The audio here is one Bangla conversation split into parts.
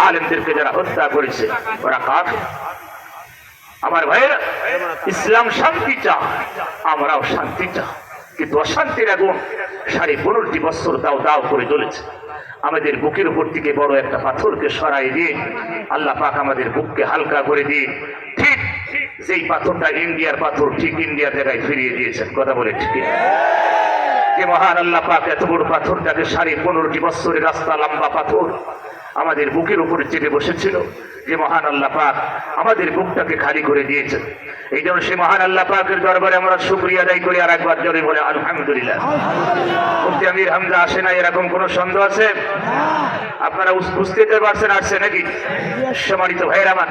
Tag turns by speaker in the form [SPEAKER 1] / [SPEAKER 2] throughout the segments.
[SPEAKER 1] আলেমদেরকে যারা হত্যা করেছে ওরা কাফের। আমার ভাইয়েরা, ইসলাম শান্তি চায়, আমরাও শান্তি চাই, কিন্তু অশান্তির আগুন 15.5 বছর দাও দাও করে জ্বলেছে। আমাদের বুকের উপর থেকে বড় একটা পাথরকে সরাই দিয়ে আল্লাহ পাক আমাদের বুককে হালকা করে দিয়ে ঠিক যেই পাথরটা ইন্ডিয়ার পাথর ঠিক ইন্ডিয়া জায়গায় ফিরিয়ে দিয়েছেন। কথা বলে ঠিক যে মহান আল্লাহ পাক এত বড় পাথরটাকে 15.5 বছরের রাস্তা লম্বা পাথর আমাদের বুকের উপরে চেপে বসেছিল, যে মহান আল্লাহ পাক আমাদের বুকটাকে খালি করে দিয়েছেন। এই জন্য সে মহান আল্লাহ পাকের দরবারে আমরা শুকরিয়া আদায় করি। আর একবার জোরে বলে আলহামদুলিল্লাহ। মুফতি আমির হামজা আসে না এরকম কোন সন্দেহ আছে? আপনারা বুঝতে পারছেন আসছে নাকি? সম্মানিত ভাইয়ের আমার,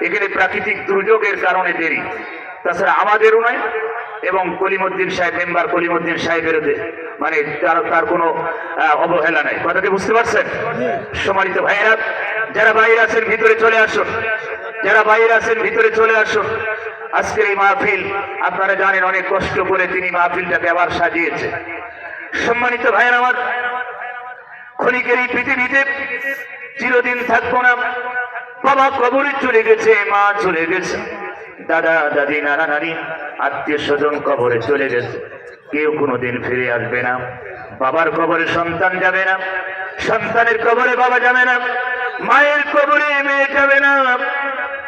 [SPEAKER 1] এখানে প্রাকৃতিক দুর্যোগের কারণে দেরি, তাছাড়া আমাদেরও নয় এবং কলিমুদ্দিন সাহেব মেম্বার কলিমুদ্দিন সাহেবের মানে তার কোনো অবহেলা নাই। কথাকে বুঝতে পারছেন? সম্মানিত ভাইয়েরা, যারা বাইরে আছেন ভিতরে চলে আসুন, যারা বাইরে আছেন ভিতরে চলে আসুন। আজকের এই মাহফিল আপনারা জানেন অনেক কষ্ট করে তিনি মাহফিলটাকে আবার সাজিয়েছে। সম্মানিত ভাইয়েরা আমার, ক্ষণিকের এই পৃথিবীতে চিরদিন থাকবো না। বাবা কবরে চলে গেছে, মা চলে গেছে, দাদা দাদি নানা নানি আত্মীয় স্বজন কবরে চলে গেছে, কেউ কোনোদিন ফিরে আসবে না। বাবার কবরে সন্তান যাবে না, সন্তানের কবরে বাবা যাবে না, মায়ের কবরে মেয়ে যাবে না।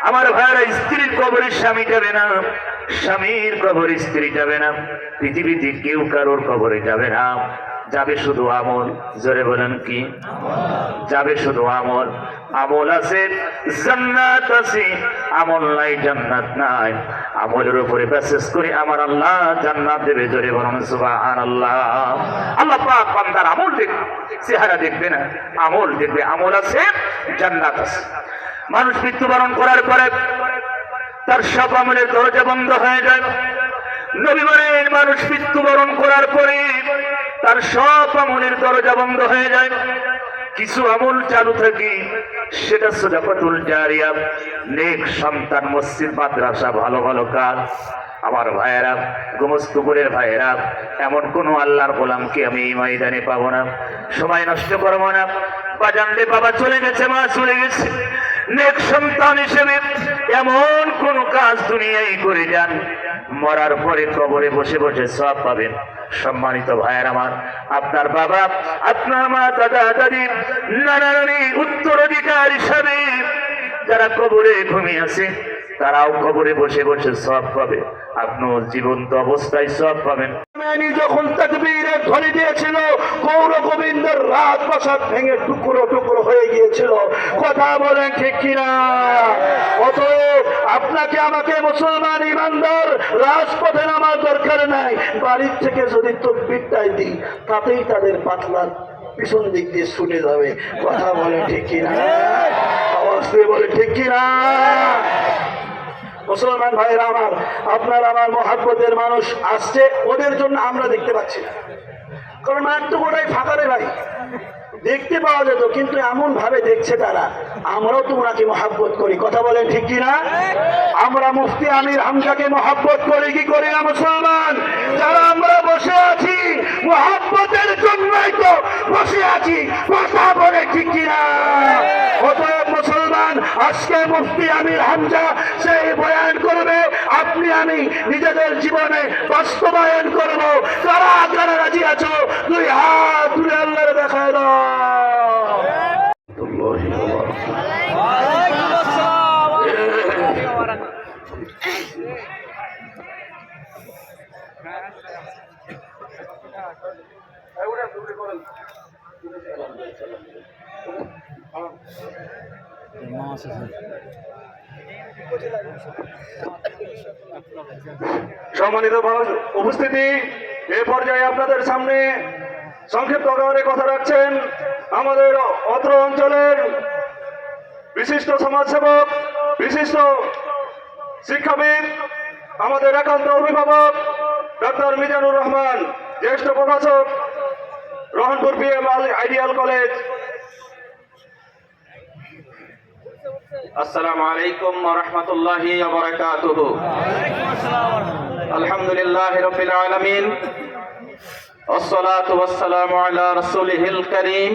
[SPEAKER 1] আমার ভাইরা, স্ত্রীর কবরে স্বামী যাবে না, স্বামীর কবরে স্ত্রী যাবে না। পৃথিবীতে কেউ কারোর কবরে যাবে না, যাবে শুধু আমল। জোরে বলেন কি? যাবে শুধু আমল। আমল আছে জান্নাত আছে, আমল নাই জান্নাত নাই। আমলের উপরে বিশেষ করে আমার আল্লাহ জান্নাত দেবে। জোরে বলুন সুবহানাল্লাহ। আল্লাহ পাক বান্দার আমল দেখবে, চেহারা দেখবে না, আমল দেখবে। আমল আছে, জান্নাত আছে। মানুষ মৃত্যুবরণ করার পরে তার সব আমলের দরজা বন্ধ হয়ে যায়। নবী বলেন, মানুষ মৃত্যুবরণ করার পরে তার সব আমলের দরজা বন্ধ হয়ে যায়, কিছু আমল চালু থাকে, সেটা সাদাকাতুল জারিয়া, নেক সন্তান, মসজিদ মাদ্রাসা, ভালো ভালো কাজ। আমার ভাইয়েরা, গোমস্তুপুরের ভাইয়েরা, এমন কোন আল্লাহর গোলামকে আমি এই ময়দানে পাবো না। সময় নষ্ট করবো না। বাজানলে বাবা চলে গেছে, মা চলে গেছে, নেক সন্তান হিসেবে এমন কোন কাজ দুনিয়ায় করে যান, মরার পরে কবরে বসে বসে সওয়াব পাবেন। সম্মানিত ভাইয়ের আমার, আপনার বাবা, আপনার মা, দাদা দাদি, নানা নানি উত্তরাধিকার হিসাবে যারা কবরে ঘুমিয়ে আছে, তারাও কবরে বসে বসে সওয়াব পাবে। আপনিও জীবন্ত অবস্থায় সওয়াব পাবেন।
[SPEAKER 2] যখন তাকবীরের ধ্বনি দিয়েছিল, গৌর গোবিন্দের রাত প্রাসাদ ভেঙে টুকরো টুকরো হয়ে গিয়েছিল। কথা বলেন ঠিক কিনা? অতএব আপনাকে আমাকে মুসলমান ইমানদার রাজপথে নামার দরকার নাই। বাড়ির থেকে যদি তাকবীরটাই দিই, তাতেই তাদের পাতলার পিছন দিক দিয়ে শুনে যাবে। কথা বলেন ঠিক কিনা? আওয়াজ দিয়ে বলে ঠিক কিনা? মুসলমান ভাইয়েরা আমার, আপনার আমার মহাব্বতের মানুষ আসছে, ওদের জন্য আমরা দেখতে পাচ্ছি না, কারণ মাঠ তো গোটাই ফাঁকা রে ভাই। দেখতে পাওয়া যেত, কিন্তু এমন ভাবে দেখছে তারা, আমরাও তো ওনাকে মহাব্বত করি। কথা বলেন ঠিক কিনা? আমরা মুফতি আমির হামজাকে মহাব্বত করি কি করি না মুসলমান? যারা আমরা বসে আছি মহাব্বতের জন্যই তো বসে আছি। কথা বলে ঠিক কিনা? অতএব মুসলমান, আজকে মুফতি আমির হামজা সেই বয়ান করবে, আপনি আমি নিজেদের জীবনে বাস্তবায়ন করব। কারা কারা রাজি আছো? দুই হাত তুলে আল্লাহর দেখায় দাও। সম্মানিত উপস্থিতি, এ পর্যায়ে আপনাদের সামনে সংক্ষিপ্ত আকারে কথা রাখছেন আমাদের অত্র অঞ্চলের বিশিষ্ট সমাজসেবক, বিশিষ্ট শিক্ষাবিদ, আমাদের একান্ত অভিভাবক ডক্টর মিজানুর রহমান, জ্যেষ্ঠ প্রভাষক, রহনপুর PM আইডিয়াল কলেজ।
[SPEAKER 3] আসসালামু আলাইকুম ওয়া রাহমাতুল্লাহি ওয়া বারাকাতুহু। আলহামদুলিল্লাহি রাব্বিল আলামিন, ওয়াসসালাতু ওয়াসসালামু আলা রাসূলিহিল কারীম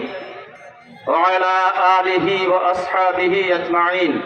[SPEAKER 3] وعلى آله وأصحابه أجمعين